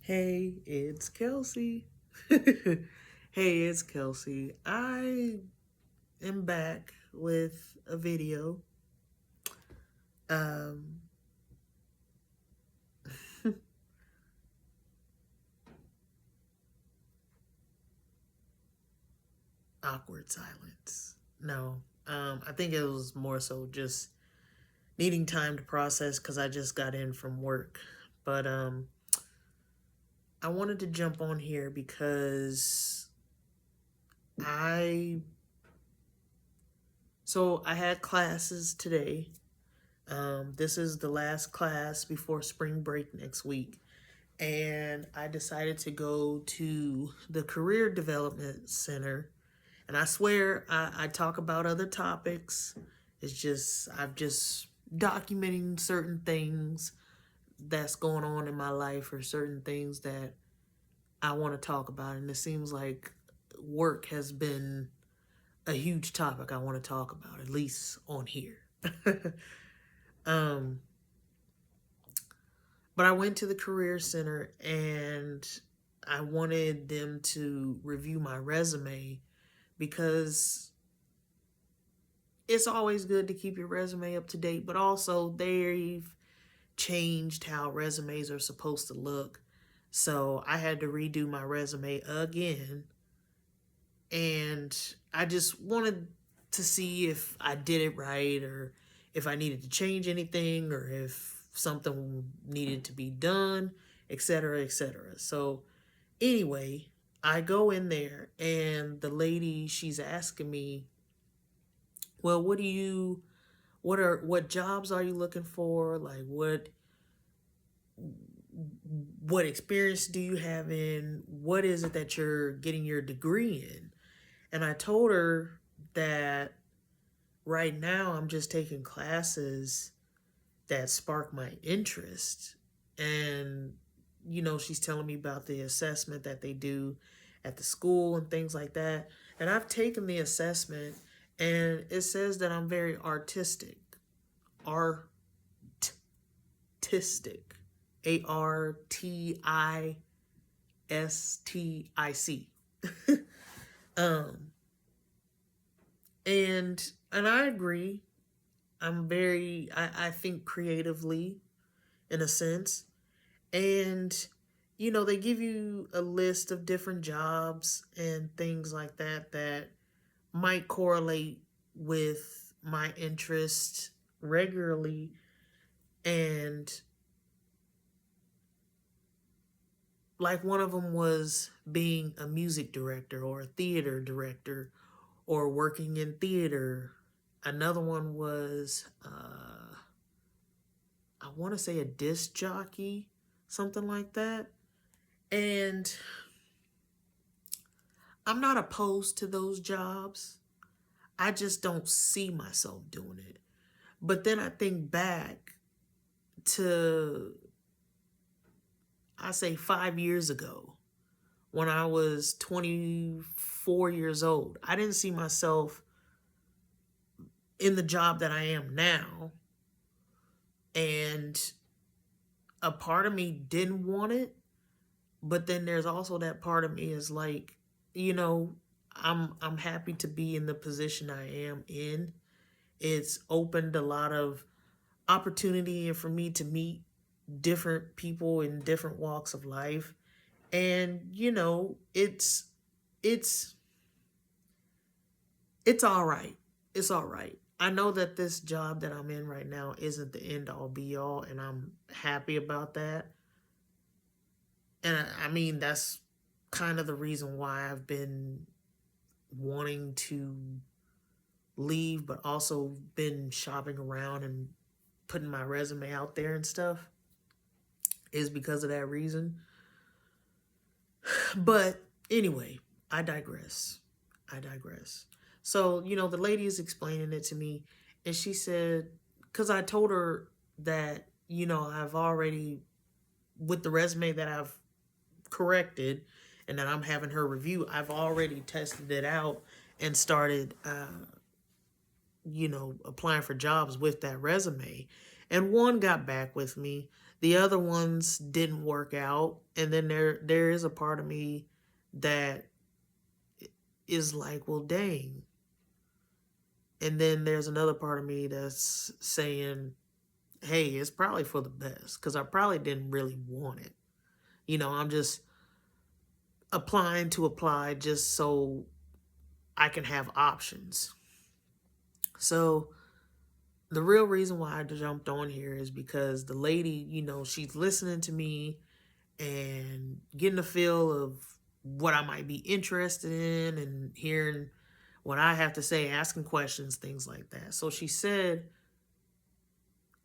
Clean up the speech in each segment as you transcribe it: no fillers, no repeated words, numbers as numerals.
Hey, it's Kelsey. Hey, it's Kelsey. I am back with a video. Um, Awkward silence. No, I think it was more so just needing time to process because I just got in from work. But I wanted to jump on here because I I had classes today. This is the last class before spring break next week. And I decided to go to the Career Development Center. And I swear I talk about other topics. It's just, I'm just documenting certain things that's going on in my life or certain things that I want to talk about. And it seems like work has been a huge topic I want to talk about, at least on here. um, But I went to the Career Center and I wanted them to review my resume because it's always good to keep your resume up to date, but also they've changed how resumes are supposed to look. So I had to redo my resume again. And I just wanted to see if I did it right or if I needed to change anything or if something needed to be done, etc., etc. So anyway, I go in there and the lady, she's asking me, "Well, what jobs are you looking for? Like what experience do you have in? What is it that you're getting your degree in?" And I told her that right now I'm just taking classes that spark my interest. And, she's telling me about the assessment that they do at the school and things like that. And I've taken the assessment and it says that I'm very artistic. Artistic. Artistic. um and I agree. I think creatively in a sense. And, they give you a list of different jobs and things like that that might correlate with my interest regularly. And like one of them was being a music director or a theater director or working in theater. Another one was, I want to say a disc jockey, something like that. And I'm not opposed to those jobs. I just don't see myself doing it. But then I think back to, I say 5 years ago, when I was 24 years old. I didn't see myself in the job that I am now. And a part of me didn't want it. But then there's also that part of me is like, you know, I'm happy to be in the position I am in. It's opened a lot of opportunity for me to meet different people in different walks of life. And it's it's all right. It's all right. I know that this job that I'm in right now isn't the end all be all, and I'm happy about that. And I mean, that's kind of the reason why I've been wanting to leave, but also been shopping around and putting my resume out there and stuff, is because of that reason. But anyway, I digress. I digress. So, the lady is explaining it to me, and she said, because I told her that, I've already, with the resume that I've corrected and that I'm having her review, I've already tested it out and started, applying for jobs with that resume. And one got back with me. The other ones didn't work out. And then there is a part of me that is like, well, dang. And then there's another part of me that's saying, hey, it's probably for the best because I probably didn't really want it. I'm just applying to apply just so I can have options. So the real reason why I jumped on here is because the lady, she's listening to me and getting a feel of what I might be interested in and hearing what I have to say, asking questions, things like that. So she said,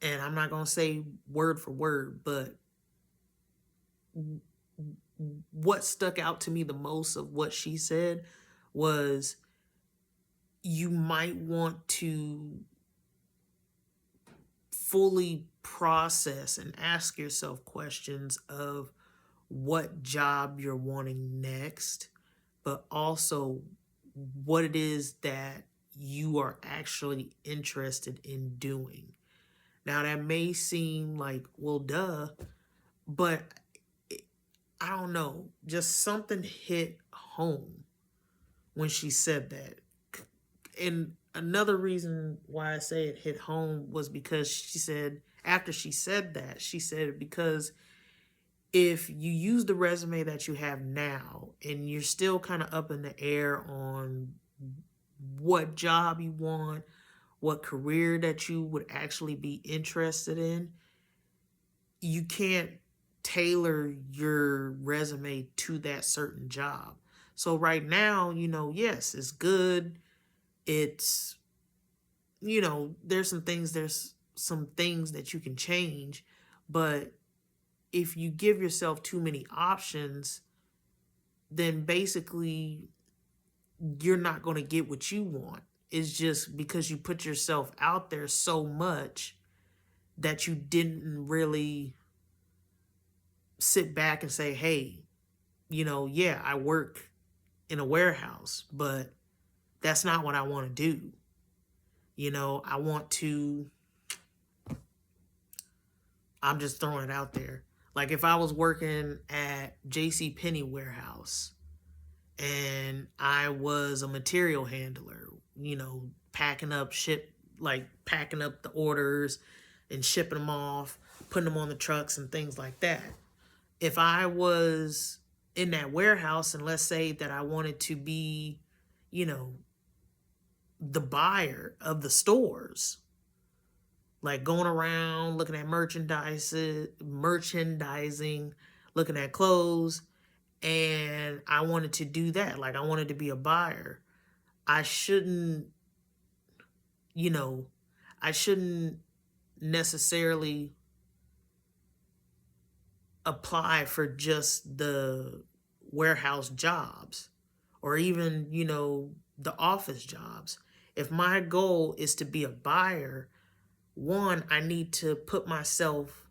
and I'm not going to say word for word, but what stuck out to me the most of what she said was you might want to fully process and ask yourself questions of what job you're wanting next, but also what it is that you are actually interested in doing. Now, that may seem like, well, duh, but I don't know, just something hit home when she said that. And another reason why I say it hit home was because she said, after she said that, she said, because if you use the resume that you have now and you're still kind of up in the air on what job you want, what career that you would actually be interested in, you can't tailor your resume to that certain job. So right now, yes, it's good. It's, there's some things that you can change, but if you give yourself too many options, then basically you're not going to get what you want. It's just because you put yourself out there so much that you didn't really sit back and say, hey, yeah, I work in a warehouse, but that's not what I want to do. I want to, I'm just throwing it out there. Like if I was working at JC Penney warehouse and I was a material handler, packing up the orders and shipping them off, putting them on the trucks and things like that. If I was in that warehouse and let's say that I wanted to be, the buyer of the stores, like going around looking at merchandising, looking at clothes, and I wanted to do that. Like I wanted to be a buyer. I shouldn't, I shouldn't necessarily apply for just the warehouse jobs or even, the office jobs. If my goal is to be a buyer, one, I need to put myself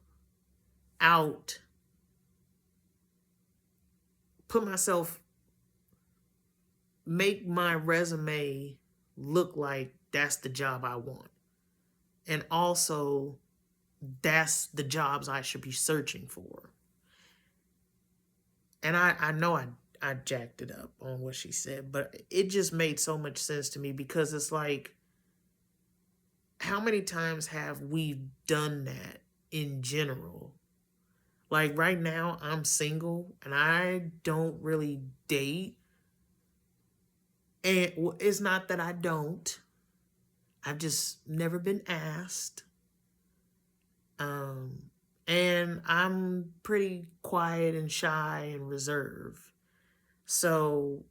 out, make my resume look like that's the job I want. And also, that's the jobs I should be searching for. And I know I jacked it up on what she said, but it just made so much sense to me because it's like, how many times have we done that in general? Like right now, I'm single and I don't really date. And it's not that I don't. I've just never been asked. And I'm pretty quiet and shy and reserved. So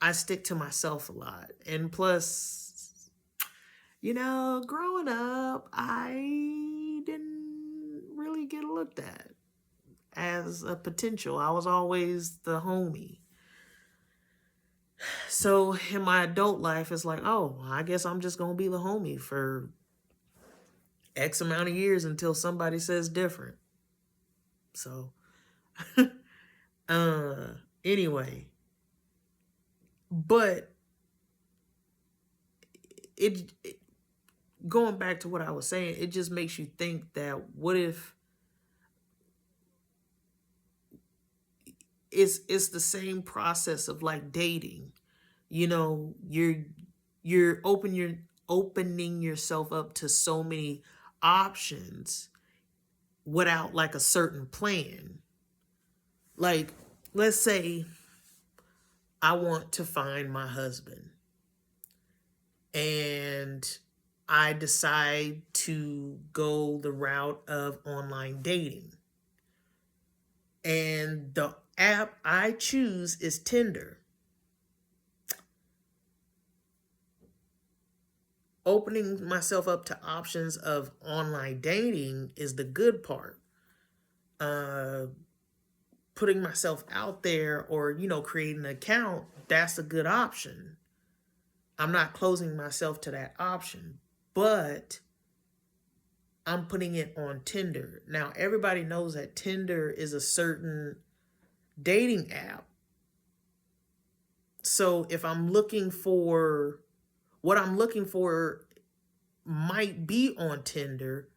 I stick to myself a lot. And plus, growing up, I didn't really get looked at as a potential. I was always the homie. So in my adult life, it's like, oh, I guess I'm just going to be the homie for X amount of years until somebody says different. So, anyway, but it going back to what I was saying, it just makes you think that what if it's the same process of like dating. You know, you're opening yourself up to so many options without like a certain plan. Like, let's say I want to find my husband and I decide to go the route of online dating. And the app I choose is Tinder. Opening myself up to options of online dating is the good part. Uh, Putting myself out there or, creating an account, that's a good option. I'm not closing myself to that option, but I'm putting it on Tinder. Now, everybody knows that Tinder is a certain dating app. So if I'm looking for what I'm looking for might be on Tinder,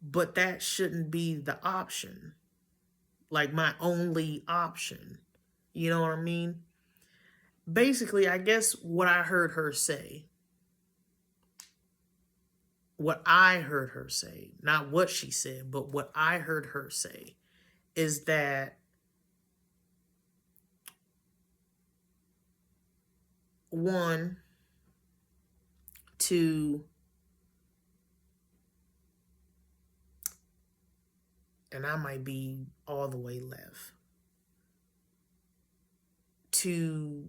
but that shouldn't be the option, like my only option. You know what I mean? Basically, I guess what I heard her say, not what she said, but what I heard her say is that one, to, and I might be all the way left, to,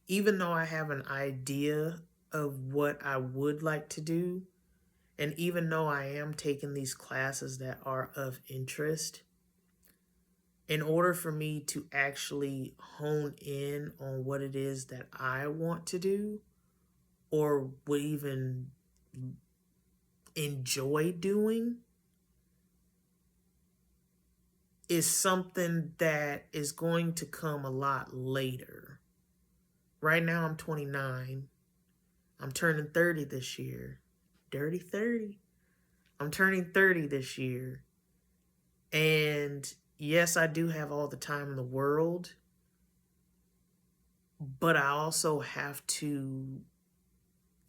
even though I have an idea of what I would like to do, and even though I am taking these classes that are of interest, in order for me to actually hone in on what it is that I want to do or would even enjoy doing, is something that is going to come a lot later. Right now I'm 29. I'm turning 30 this year. Dirty 30. I'm turning 30 this year. And yes, I do have all the time in the world, but I also have to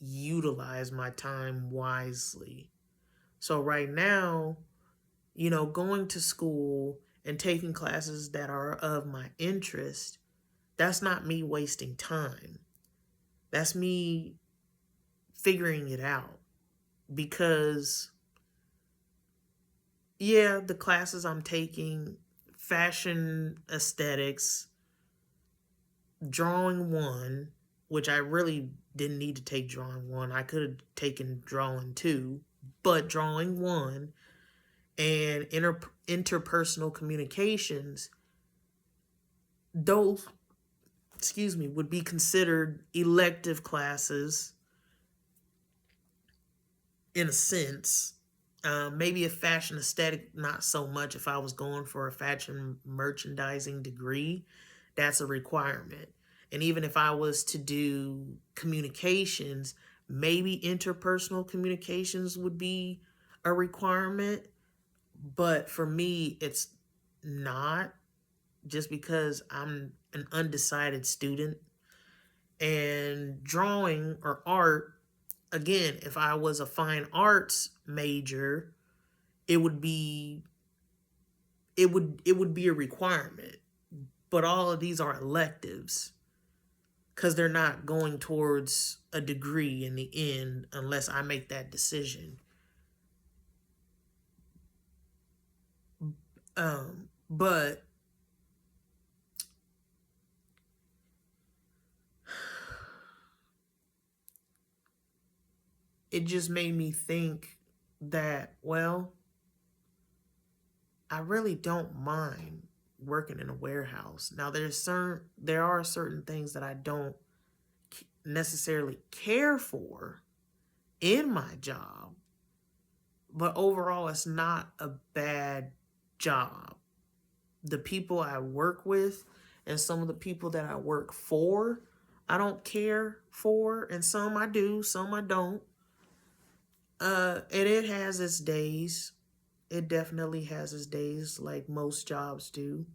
utilize my time wisely. So right now, going to school and taking classes that are of my interest, that's not me wasting time. That's me figuring it out. Because, yeah, the classes I'm taking, fashion aesthetics, drawing one, which I really didn't need to take drawing one. I could have taken drawing two, but drawing one, and interpersonal communications, those, would be considered elective classes in a sense. Maybe a fashion aesthetic, not so much. If I was going for a fashion merchandising degree, that's a requirement. And even if I was to do communications, maybe interpersonal communications would be a requirement. But for me, it's not, just because I'm an undecided student. And drawing or art, again, if I was a fine arts major, it would be a requirement. But all of these are electives because they're not going towards a degree in the end unless I make that decision. But it just made me think that, well, I really don't mind working in a warehouse. Now there are certain things that I don't necessarily care for in my job, but overall it's not a bad job. The people I work with and some of the people that I work for, I don't care for, and some I do, some I don't. And it has its days. it definitely has its days like most jobs do.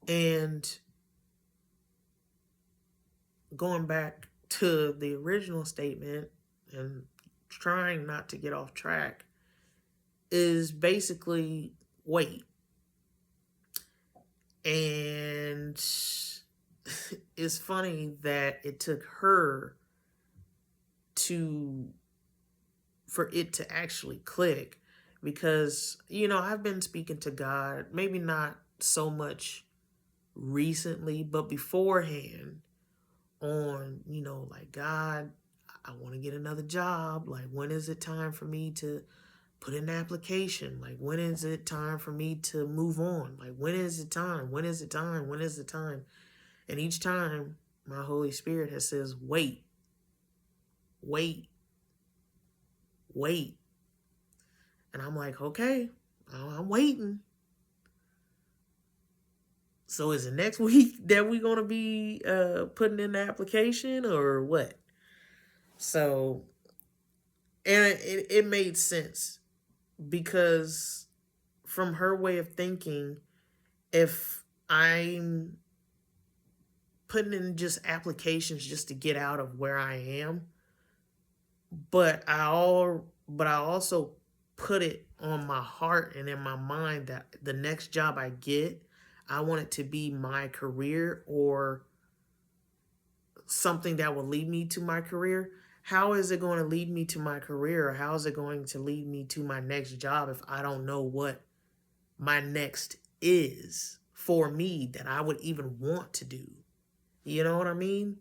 And going back to the original statement and trying not to get off track is basically wait. And it's funny that it took her to for it to actually click because I've been speaking to God, maybe not so much recently, but beforehand on, like, God, I want to get another job. Like, when is it time for me to put in an application? Like, when is it time for me to move on? Like, when is it time? When is it time? When is it time? And each time my Holy Spirit has says, wait, wait, wait. And I'm like, okay, I'm waiting. So is it next week that we're going to be putting in the application or what? So, and it made sense because from her way of thinking, if I'm putting in just applications just to get out of where I am, but I also put it on my heart and in my mind that the next job I get, I want it to be my career or something that will lead me to my career. How is it going to lead me to my career, or how is it going to lead me to my next job if I don't know what my next is for me that I would even want to do? You know what I mean?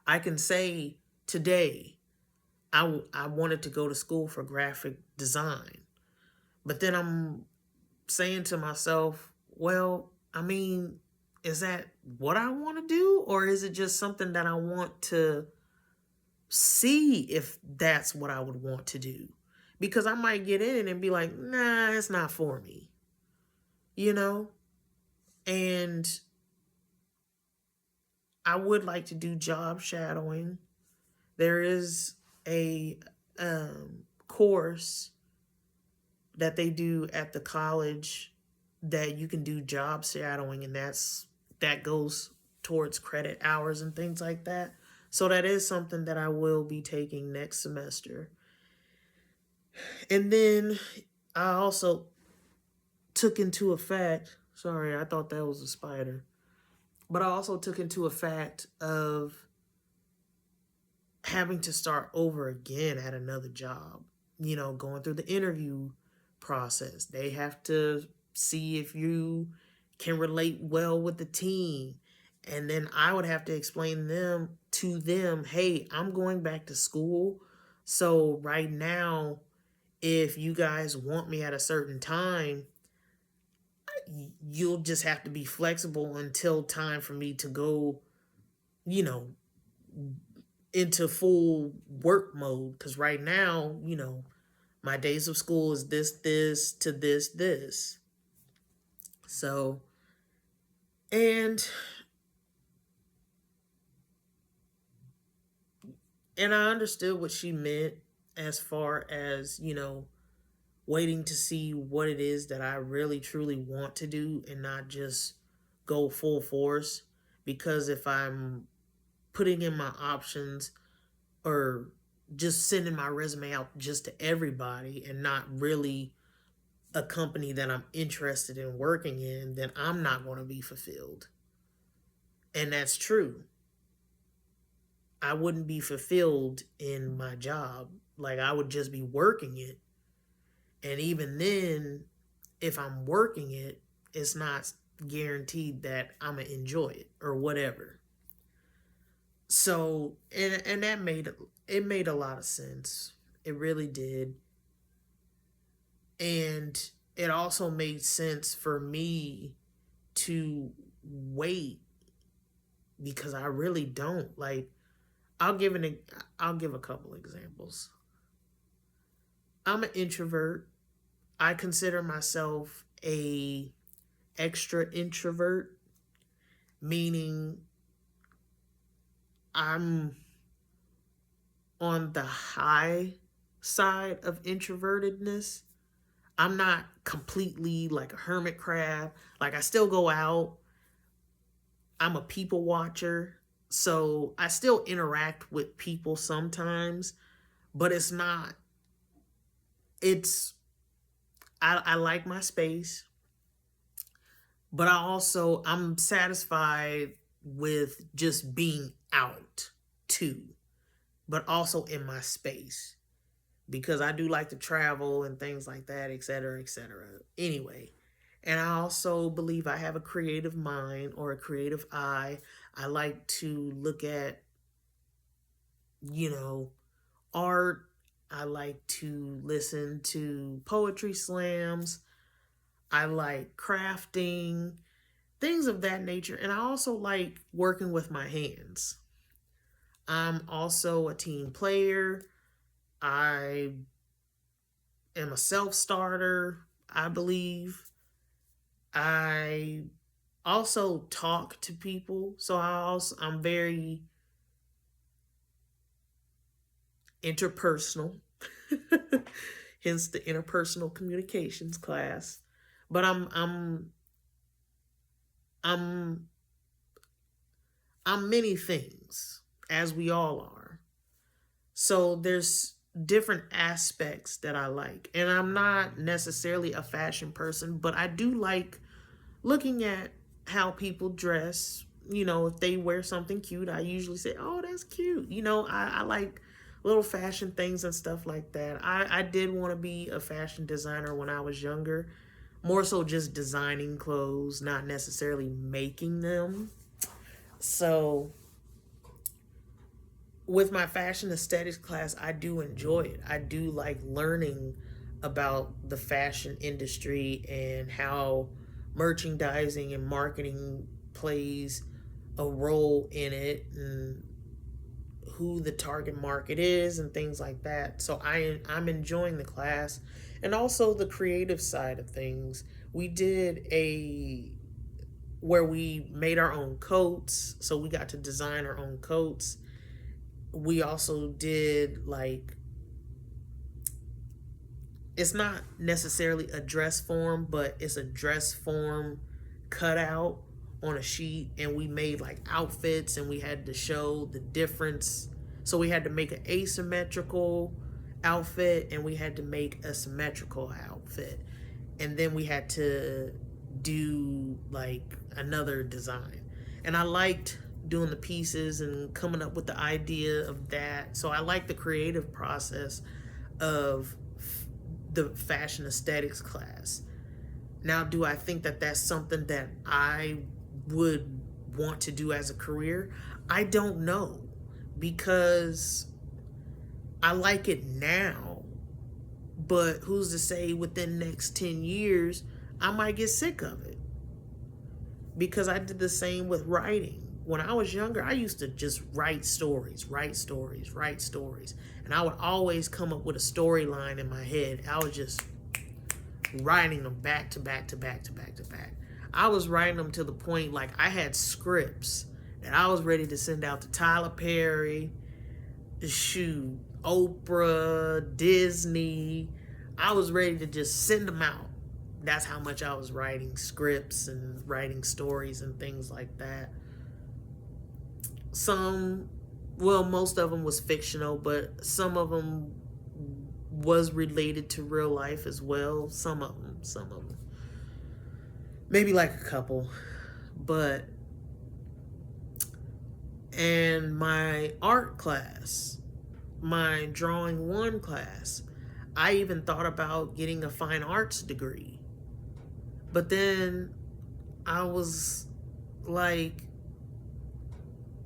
I can say today I wanted to go to school for graphic design, but then I'm saying to myself, well, I mean, is that what I want to do, or is it just something that I want to see if that's what I would want to do? Because I might get in it and be like, nah, it's not for me, you know? And I would like to do job shadowing. There is a course that they do at the college that you can do job shadowing, and that goes towards credit hours and things like that. So that is something that I will be taking next semester. And then I also took into effect, sorry, I thought that was a spider, but I also took into effect of having to start over again at another job, going through the interview process. They have to see if you can relate well with the team. And then I would have to explain to them, hey, I'm going back to school. So right now, if you guys want me at a certain time, you'll just have to be flexible until time for me to go, you know, into full work mode. Because right now, my days of school is this to this. So, and and I understood what she meant as far as, waiting to see what it is that I really truly want to do and not just go full force. Because if I'm putting in my options or just sending my resume out just to everybody and not really a company that I'm interested in working in, then I'm not going to be fulfilled. And that's true. I wouldn't be fulfilled in my job. Like, I would just be working it. And even then, if I'm working it, it's not guaranteed that I'm going to enjoy it or whatever. So, and that made a lot of sense. It really did. And it also made sense for me to wait because I really don't like. I'll give a couple examples. I'm an introvert. I consider myself a extra introvert, meaning I'm on the high side of introvertedness. I'm not completely like a hermit crab. Like, I still go out. I'm a people watcher. So I still interact with people sometimes, but it's not, it's, I like my space, but I'm satisfied with just being out too, but also in my space because I do like to travel and things like that, et cetera, et cetera. Anyway, and I also believe I have a creative mind or a creative eye. I like to look at, you know, art. I like to listen to poetry slams. I like crafting, things of that nature. And I also like working with my hands. I'm also a team player. I am a self starter, I believe. I also talk to people. So I'm very interpersonal. Hence the interpersonal communications class. But I'm I'm many things, as we all are. So there's different aspects that I like. And I'm not necessarily a fashion person, but I do like looking at how people dress. You know, if they wear something cute, I usually say, oh, that's cute. You know, I like little fashion things and stuff like that. I did want to be a fashion designer when I was younger, more so just designing clothes, not necessarily making them. So with my fashion aesthetics class, I do enjoy it. I do like learning about the fashion industry and how merchandising and marketing plays a role in it, and who the target market is and things like that. So I'm enjoying the class, and also the creative side of things. We did a where we made our own coats, so we got to design our own coats. We also did like, it's not necessarily a dress form, but it's a dress form cutout on a sheet, and we made like outfits, and we had to show the difference. So we had to make an asymmetrical outfit, and we had to make a symmetrical outfit, and then we had to do like another design. And I liked doing the pieces and coming up with the idea of that. So I like the creative process of the fashion aesthetics class. Now, do I think that that's something that I would want to do as a career? I don't know, because I like it now, but who's to say within the next 10 years I might get sick of it? Because I did the same with writing. When I was younger, I used to just write stories, write stories, write stories. And I would always come up with a storyline in my head. I was just writing them back to back to back to back to back. I was writing them to the point like I had scripts that I was ready to send out to Tyler Perry, shoot, Oprah, Disney. I was ready to just send them out. That's how much I was writing scripts and writing stories and things like that. Some, well, most of them was fictional, but some of them was related to real life as well. Some of them. Maybe like a couple. But, and my art class, my drawing one class, I even thought about getting a fine arts degree. But then I was like,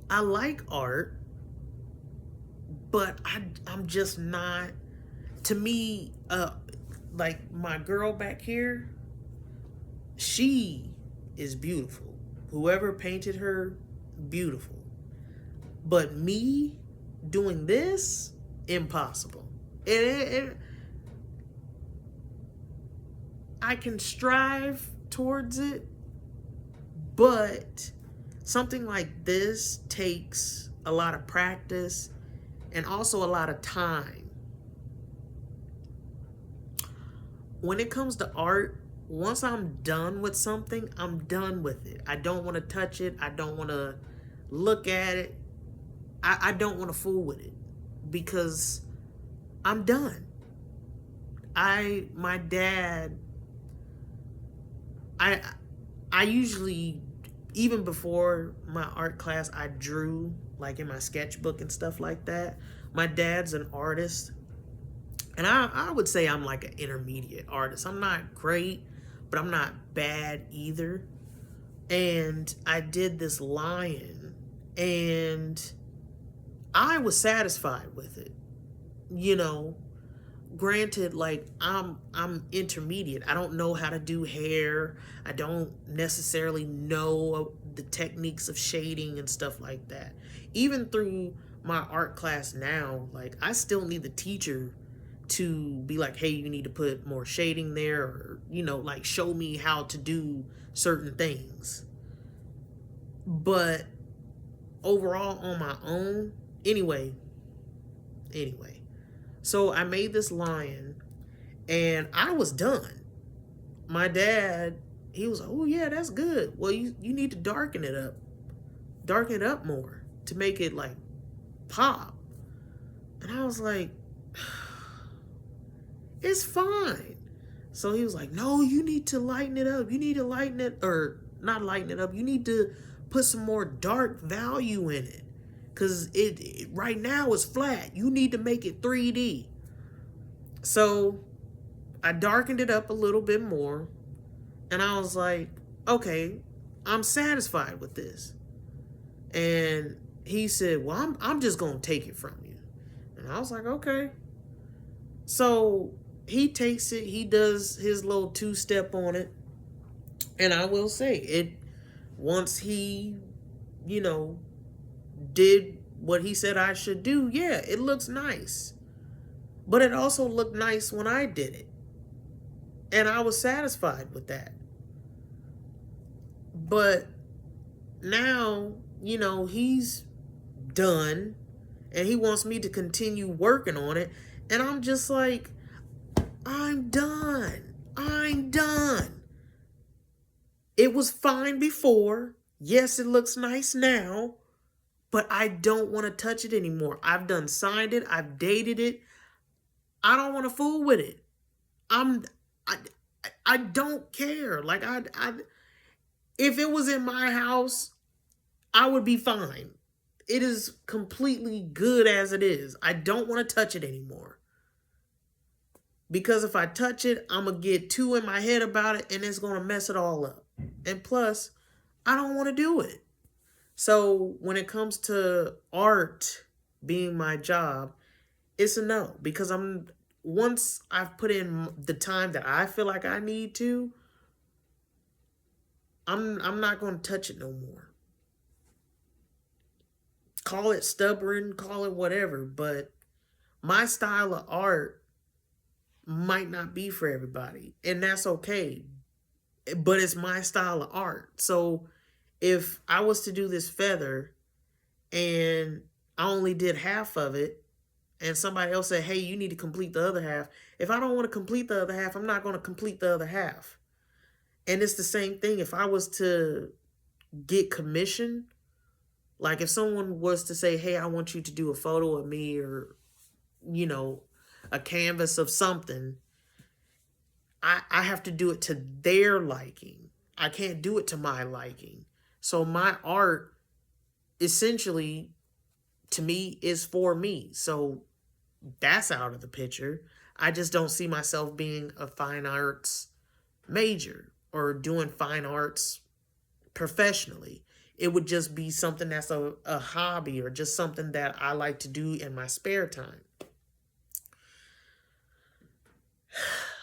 I like art, but I'm just not, to me, like my girl back here, she is beautiful. Whoever painted her, beautiful. But me doing this, impossible. I can strive towards it, but something like this takes a lot of practice and also a lot of time. when it comes to art, once I'm done with something, I'm done with it. I don't want to touch it. I don't want to look at it. I don't want to fool with it because I'm done. My dad, I, I usually, even before my art class, I drew like in my sketchbook and stuff like that. My dad's an artist, and I would say I'm like an intermediate artist. I'm not great, but I'm not bad either. And I did this lion, and I was satisfied with it. You know, granted, like I'm intermediate. I don't know how to do hair. I don't necessarily know the techniques of shading and stuff like that. Even through my art class now, like I still need the teacher to be like, hey, you need to put more shading there, or like show me how to do certain things. But overall on my own, anyway, so I made this lion and I was done. My dad, he was like, oh yeah, that's good. Well, you need to darken it up more to make it like pop. And I was like, it's fine. So he was like, no, you need to lighten it up. You need to lighten it, or not lighten it up. You need to put some more dark value in it. Because it right now is flat. You need to make it 3D. So I darkened it up a little bit more. And I was like, okay, I'm satisfied with this. And he said, well, I'm just going to take it from you. And I was like, okay. So he takes it, he does his little 2-step on it. And I will say, once he, did what he said I should do, yeah, it looks nice. But it also looked nice when I did it. And I was satisfied with that. But now, he's done and he wants me to continue working on it. And I'm just like, I'm done. I'm done. It was fine before. Yes, it looks nice now, but I don't want to touch it anymore. I've done signed it. I've dated it. I don't want to fool with it. I don't care. Like if it was in my house, I would be fine. It is completely good as it is. I don't want to touch it anymore. Because if I touch it, I'm going to get too in my head about it and it's going to mess it all up. And plus, I don't want to do it. So when it comes to art being my job, it's a no. Because once I've put in the time that I feel like I need to, I'm not going to touch it no more. Call it stubborn, call it whatever, but my style of art might not be for everybody, and that's okay. But it's my style of art. So if I was to do this feather and I only did half of it, and somebody else said, hey, you need to complete the other half. If I don't want to complete the other half, I'm not going to complete the other half. And it's the same thing if I was to get commission. Like if someone was to say, hey, I want you to do a photo of me, or, a canvas of something, I have to do it to their liking. I can't do it to my liking. So my art essentially, to me, is for me. So that's out of the picture. I just don't see myself being a fine arts major or doing fine arts professionally. It would just be something that's a hobby, or just something that I like to do in my spare time.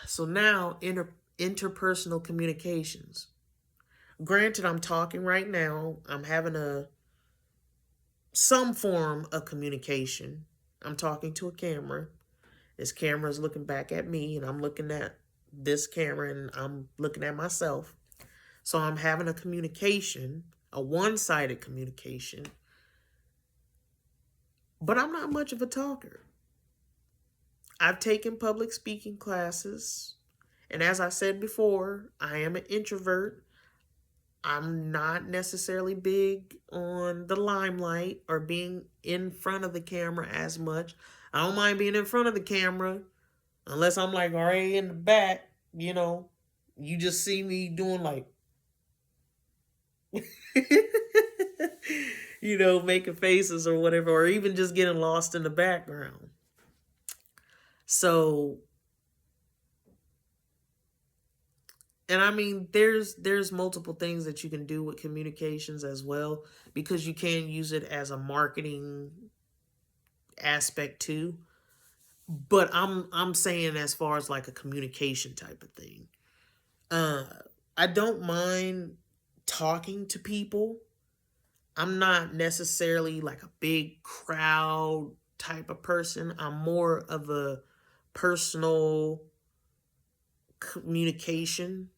So now, interpersonal communications. Granted, I'm talking right now. I'm having some form of communication. I'm talking to a camera. This camera is looking back at me, and I'm looking at this camera, and I'm looking at myself. So I'm having a communication, a one-sided communication. But I'm not much of a talker. I've taken public speaking classes, And as I said before, I am an introvert. I'm not necessarily big on the limelight or being in front of the camera as much. I don't mind being in front of the camera unless I'm like already in the back, you know. You just see me doing like, making faces or whatever, or even just getting lost in the background. So, and I mean, there's multiple things that you can do with communications as well, because you can use it as a marketing aspect too. But I'm saying as far as like a communication type of thing. Uh I don't mind talking to people. I'm not necessarily like a big crowd type of person. I'm more of a personal communication,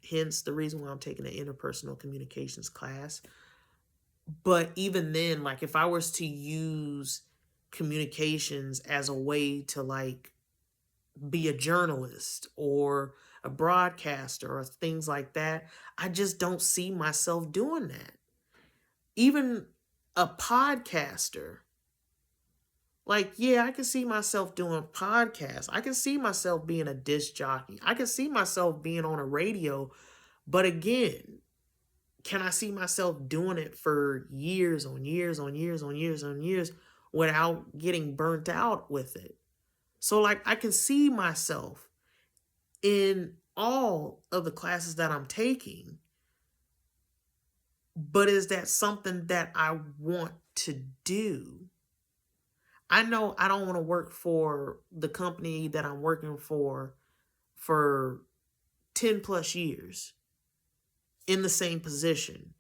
hence the reason why I'm taking an interpersonal communications class. But even then, like if I was to use communications as a way to like be a journalist or a broadcaster or things like that, I just don't see myself doing that. Even a podcaster, like, yeah, I can see myself doing podcasts. I can see myself being a disc jockey. I can see myself being on a radio. But again, can I see myself doing it for years on years on years on years on years without getting burnt out with it? So, like, I can see myself in all of the classes that I'm taking, but is that something that I want to do? I know I don't want to work for the company that I'm working for 10 plus years in the same position.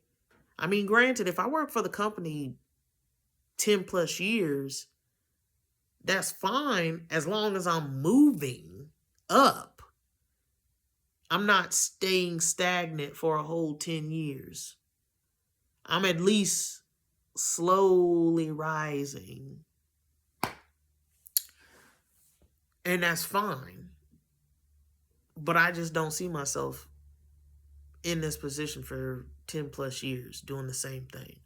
I mean, granted, if I work for the company 10 plus years, that's fine as long as I'm moving up. I'm not staying stagnant for a whole 10 years. I'm at least slowly rising. And that's fine. But I just don't see myself in this position for 10 plus years doing the same thing.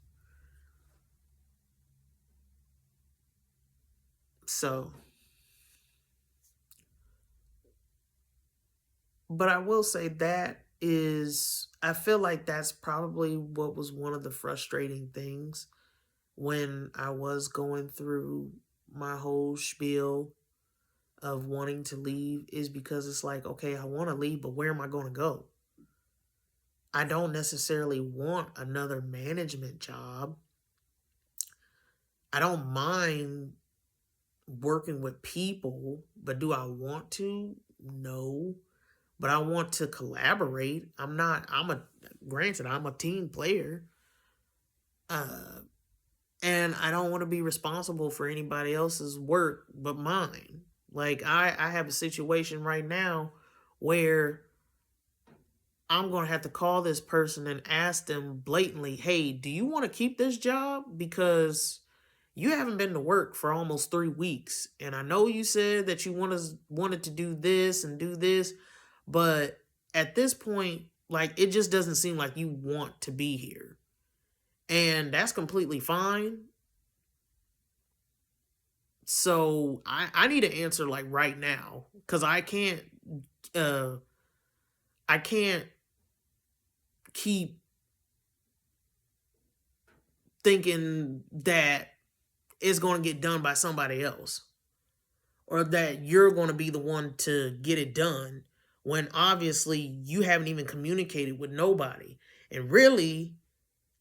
So, but I will say I feel like that's probably what was one of the frustrating things when I was going through my whole spiel of wanting to leave, is because it's like, okay, I want to leave, but where am I going to go? I don't necessarily want another management job. I don't mind working with people, but do I want to? No. But I want to collaborate. Granted, I'm a team player. Uh, and I don't want to be responsible for anybody else's work but mine. Like, I have a situation right now where I'm going to have to call this person and ask them blatantly, hey, do you want to keep this job? Because you haven't been to work for almost 3 weeks. And I know you said that you wanted to do this and do this, but at this point, like, it just doesn't seem like you want to be here. And that's completely fine. So I need an answer like right now, because uh I can't keep thinking that it's going to get done by somebody else, or that you're going to be the one to get it done, when obviously you haven't even communicated with nobody. And really,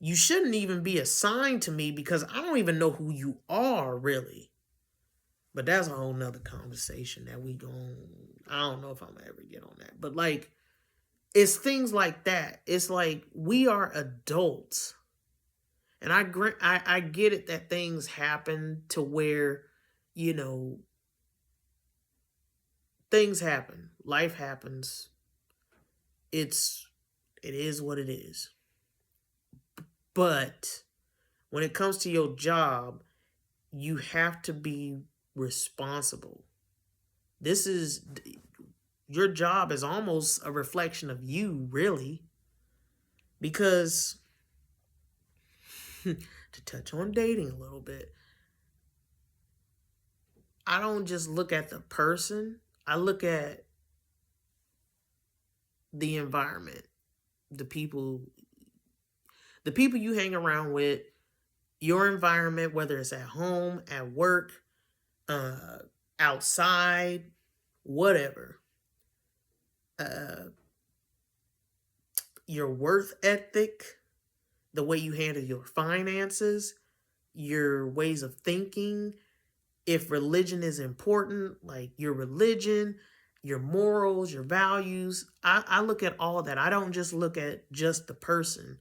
you shouldn't even be assigned to me, because I don't even know who you are, really. But that's a whole nother conversation that I don't know if I'm gonna ever get on that. But like, it's things like that. It's like, we are adults. And I get it that things happen to where, you know, things happen. Life happens. It is what it is. But when it comes to your job, you have to be responsible. This is your job is almost a reflection of you, really. Because to touch on dating a little bit, I don't just look at the person, I look at the environment, the people, the people you hang around with, your environment, whether it's at home, at work, uh, outside, whatever. Uh, your worth ethic, the way you handle your finances, your ways of thinking. If religion is important, like your religion, your morals, your values, I look at all that. I don't just look at just the person.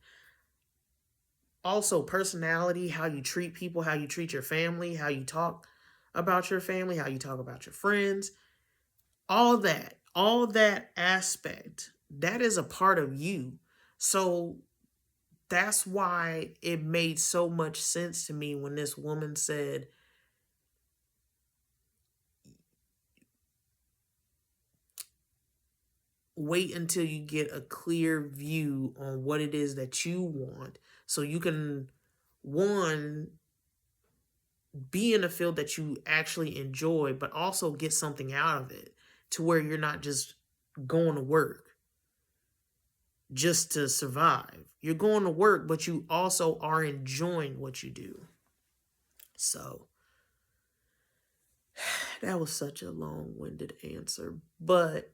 Also, personality, how you treat people, how you treat your family, how you talk about your family, how you talk about your friends, all that aspect, that is a part of you. So that's why it made so much sense to me when this woman said, wait until you get a clear view on what it is that you want so you can, one, be in a field that you actually enjoy, but also get something out of it to where you're not just going to work just to survive. You're going to work, but you also are enjoying what you do. So that was such a long-winded answer, but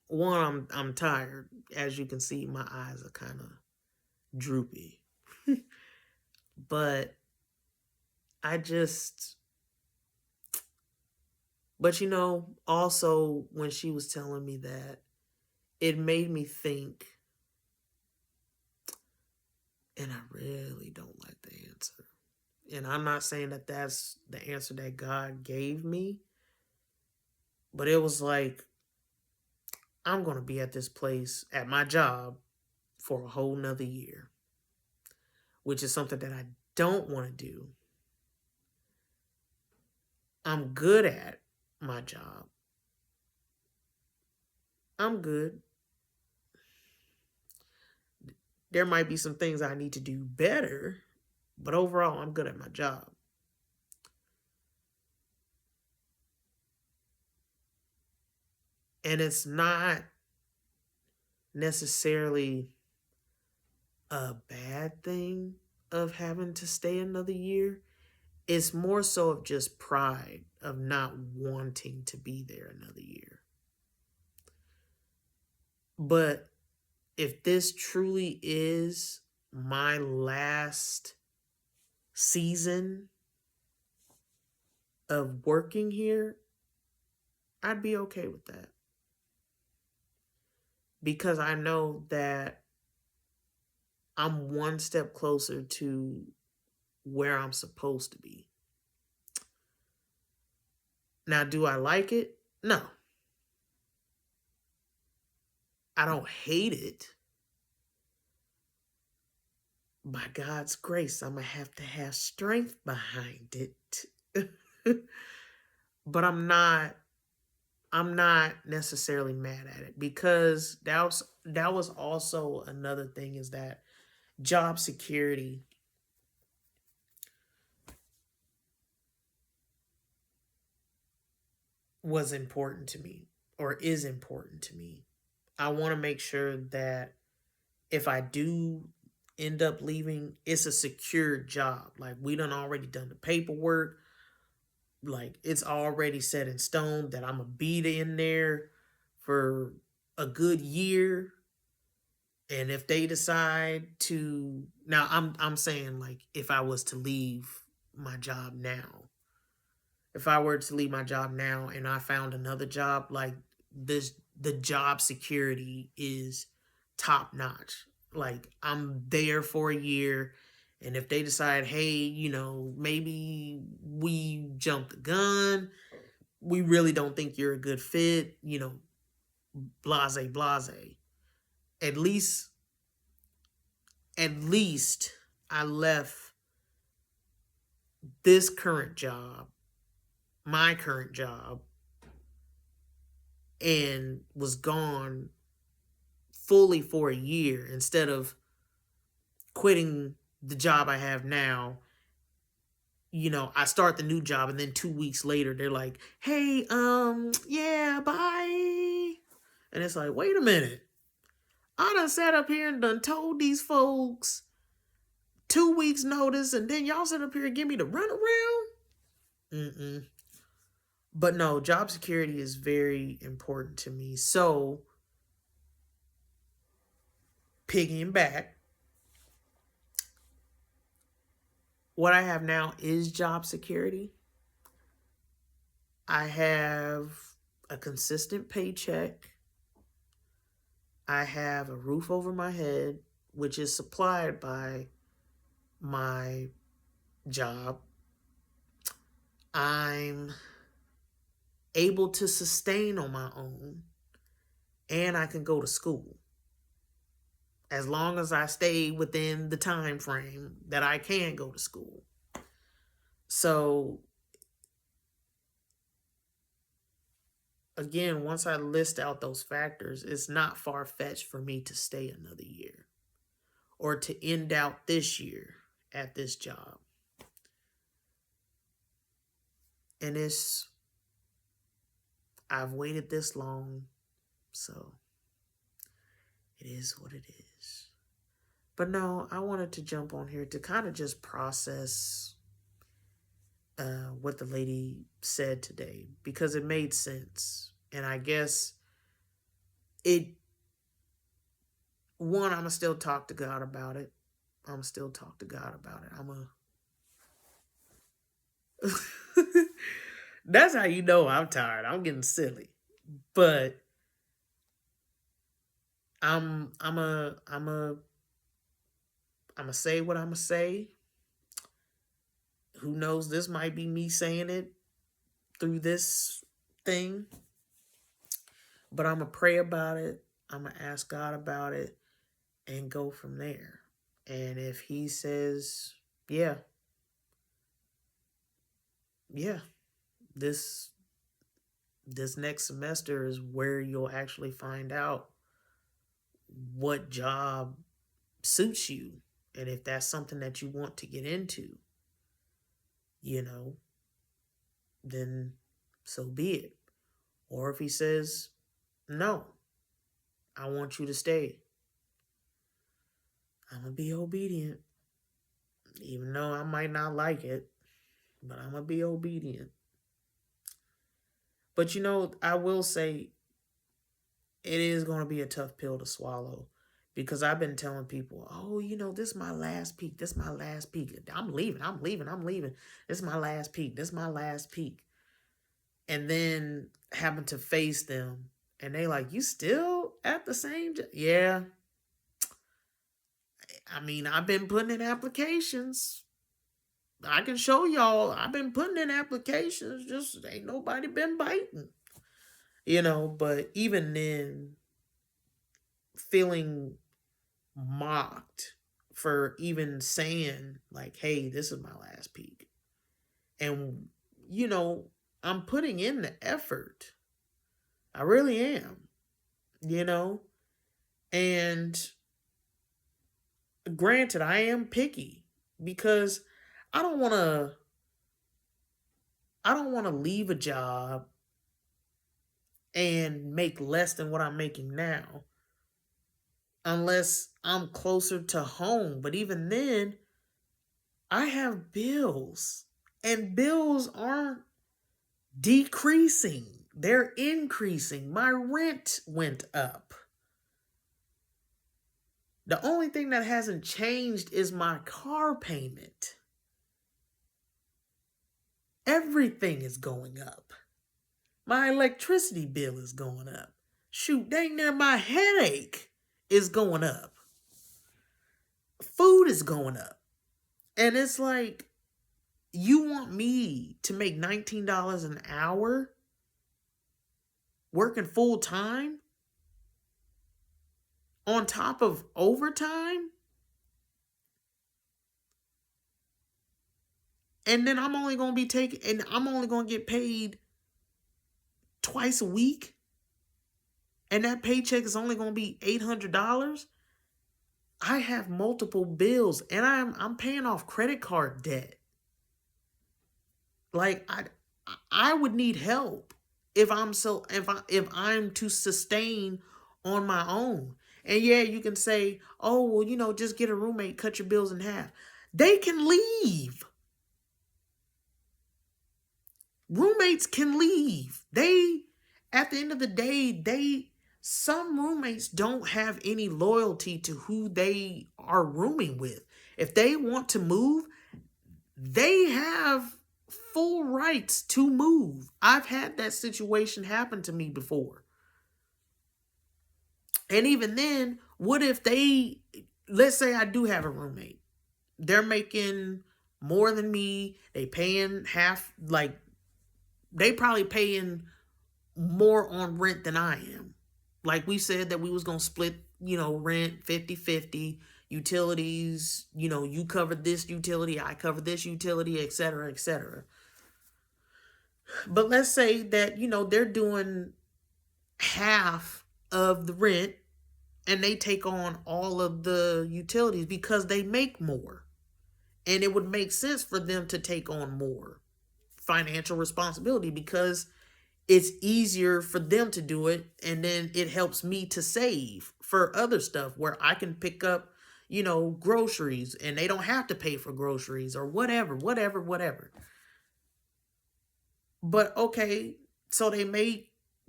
one, I'm tired. As you can see, my eyes are kind of droopy. But I just, but also when she was telling me that, it made me think, and I really don't like the answer. And I'm not saying that that's the answer that God gave me, but it was like, I'm going to be at this place at my job for a whole nother year, which is something that I don't want to do. I'm good at my job. I'm good. There might be some things I need to do better, but overall, I'm good at my job. And it's not necessarily a bad thing of having to stay another year. It's more so of just pride of not wanting to be there another year. But if this truly is my last season of working here, I'd be okay with that. Because I know that I'm one step closer to where I'm supposed to be. Now, do I like it? No. I don't hate it. By God's grace, I'm going to have strength behind it. But I'm not necessarily mad at it, because that was also another thing, is that job security was important to me, or is important to me. I want to make sure that if I do end up leaving, it's a secure job. Like, we done already done the paperwork. Like, it's already set in stone that I'm gonna be in there for a good year. And if they decide to, now I'm saying, like, if I was to leave my job now, if I were to leave my job now and I found another job, like, the job security is top notch. Like, I'm there for a year, and if they decide, hey, maybe we jumped the gun, we really don't think you're a good fit, blase blase. At least at least I left this current job, my current job, and was gone fully for a year instead of quitting the job I have now. I start the new job and then 2 weeks later they're like, hey, yeah, bye. And it's like, wait a minute. I done sat up here and done told these folks 2 weeks notice, and then y'all sit up here and give me the runaround? Mm-mm. But no, job security is very important to me. So, piggying back, what I have now is job security. I have a consistent paycheck. I have a roof over my head, which is supplied by my job. I'm able to sustain on my own, and I can go to school as long as I stay within the time frame that I can go to school. So again, once I list out those factors, it's not far-fetched for me to stay another year or to end out this year at this job. And I've waited this long, so it is what it is. But no, I wanted to jump on here to kind of just process what the lady said today, because it made sense. And I guess I'm going to still talk to God about it. That's how you know I'm tired. I'm getting silly. But I'm a say what I'm gonna say. Who knows? This might be me saying it through this thing. But I'm gonna pray about it. I'm gonna ask God about it and go from there. And if he says, yeah, this next semester is where you'll actually find out what job suits you, and if that's something that you want to get into, then so be it. Or if he says, no, I want you to stay, I'm going to be obedient. Even though I might not like it, but I'm going to be obedient. But I will say it is going to be a tough pill to swallow, because I've been telling people, oh, this is my last peak. This is my last peak. I'm leaving. This is my last peak. And then having to face them, and they like, you still at the same job? Yeah. I mean, I've been putting in applications. I can show y'all. I've been putting in applications. Just ain't nobody been biting. But even then, feeling mocked for even saying like, hey, this is my last peak. And, I'm putting in the effort. I really am, and granted, I am picky because I don't want to leave a job and make less than what I'm making now, unless I'm closer to home. But even then, I have bills, and bills aren't decreasing. They're increasing. My rent went up. The only thing that hasn't changed is my car payment. Everything is going up. My electricity bill is going up. Shoot, dang near my headache is going up. Food is going up. And it's like, you want me to make $19 an hour working full time on top of overtime? And then I'm only going to get paid twice a week? and that paycheck is only going to be $800, I have multiple bills and I'm paying off credit card debt. Like I would need help if I'm to sustain on my own. And yeah, you can say, "Oh, well, just get a roommate, cut your bills in half." They can leave. Roommates can leave. At the end of the day, some roommates don't have any loyalty to who they are rooming with. If they want to move, they have full rights to move. I've had that situation happen to me before. And even then, what if let's say I do have a roommate. They're making more than me. They paying half, like, they probably paying more on rent than I am. Like we said that we was going to split, rent 50-50, utilities, you covered this utility, I covered this utility, etc., etc. But let's say that, they're doing half of the rent and they take on all of the utilities because they make more. And it would make sense for them to take on more financial responsibility because it's easier for them to do it. And then it helps me to save for other stuff where I can pick up, groceries, and they don't have to pay for groceries or whatever. But okay, so they made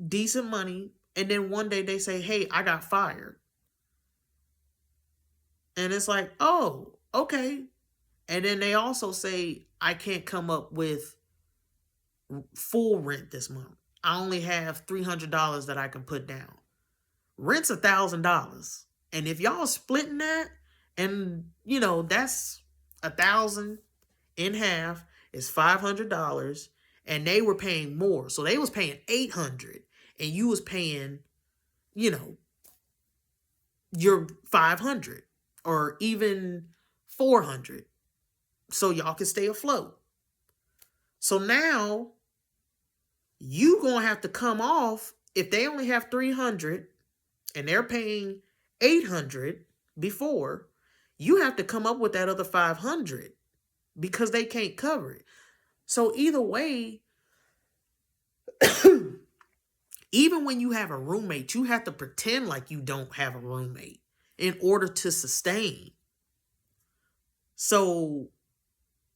decent money. And then one day they say, "Hey, I got fired." And it's like, "Oh, okay." And then they also say, "I can't come up with full rent this month. I only have $300 that I can put down." Rent's $1,000. And if y'all splitting that, and that's 1,000 in half is $500, and they were paying more. So they was paying 800 and you was paying, your 500 or even 400 so y'all can stay afloat. So now you gonna have to come off, if they only have 300 and they're paying 800 before, you have to come up with that other 500 because they can't cover it. So either way, even when you have a roommate, you have to pretend like you don't have a roommate in order to sustain. So,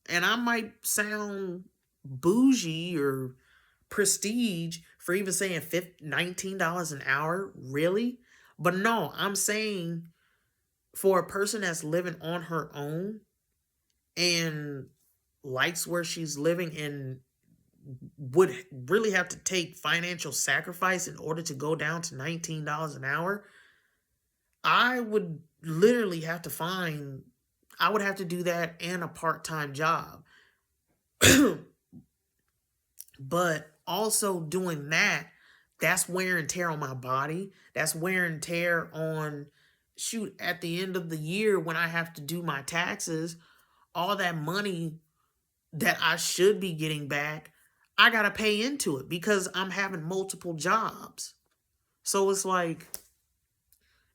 and I might sound bougie or prestige for even saying $19 an hour, really? But no, I'm saying for a person that's living on her own and likes where she's living and would really have to take financial sacrifice in order to go down to $19 an hour, I would literally have to I would have to do that and a part-time job. But also doing that, that's wear and tear on my body. That's wear and tear on, shoot, at the end of the year when I have to do my taxes, all that money that I should be getting back, I got to pay into it because I'm having multiple jobs. So it's like,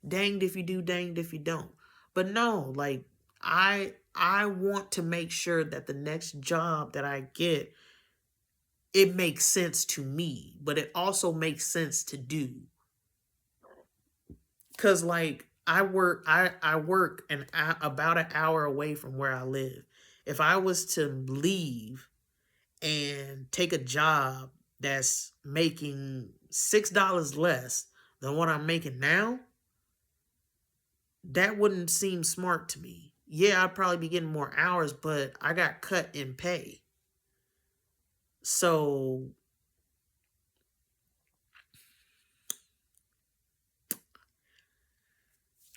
danged if you do, danged if you don't. But no, like, I want to make sure that the next job that I get, it makes sense to me, but it also makes sense to do. Cause like I work about an hour away from where I live. If I was to leave and take a job that's making $6 less than what I'm making now, that wouldn't seem smart to me. Yeah, I'd probably be getting more hours, but I got cut in pay. So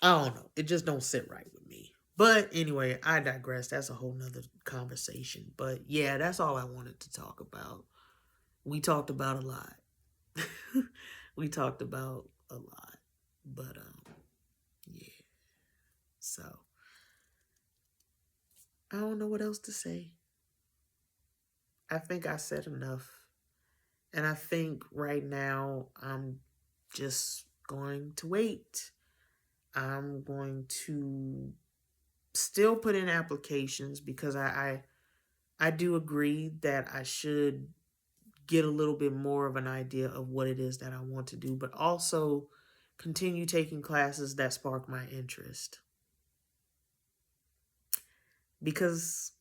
I don't know. It just don't sit right with me. But anyway, I digress. That's a whole nother conversation. But yeah, that's all I wanted to talk about. We talked about a lot. We talked about a lot. But yeah. So I don't know what else to say. I think I said enough. And I think right now I'm just going to wait. I'm going to still put in applications because I do agree that I should get a little bit more of an idea of what it is that I want to do, but also continue taking classes that spark my interest. Because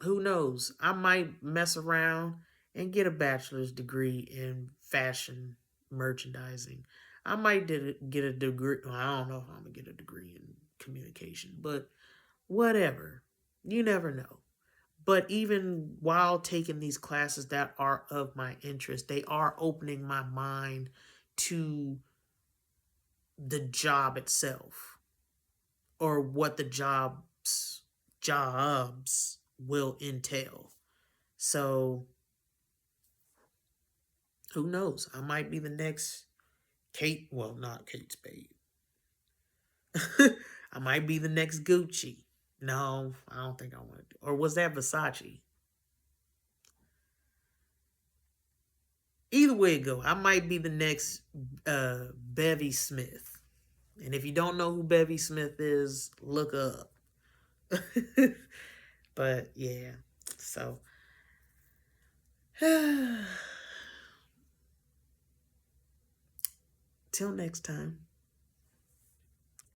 who knows, I might mess around and get a bachelor's degree in fashion merchandising. I might get a degree. Well, I don't know if I'm going to get a degree in communication, but whatever. You never know. But even while taking these classes that are of my interest, they are opening my mind to the job itself, or what the jobs will entail. So who knows? I might be the next Kate. Well, not Kate Spade. I might be the next Gucci. No, I don't think I want to. Or was that Versace? Either way it go, I might be the next Bevy Smith. And if you don't know who Bevy Smith is, look up. But yeah, so till next time.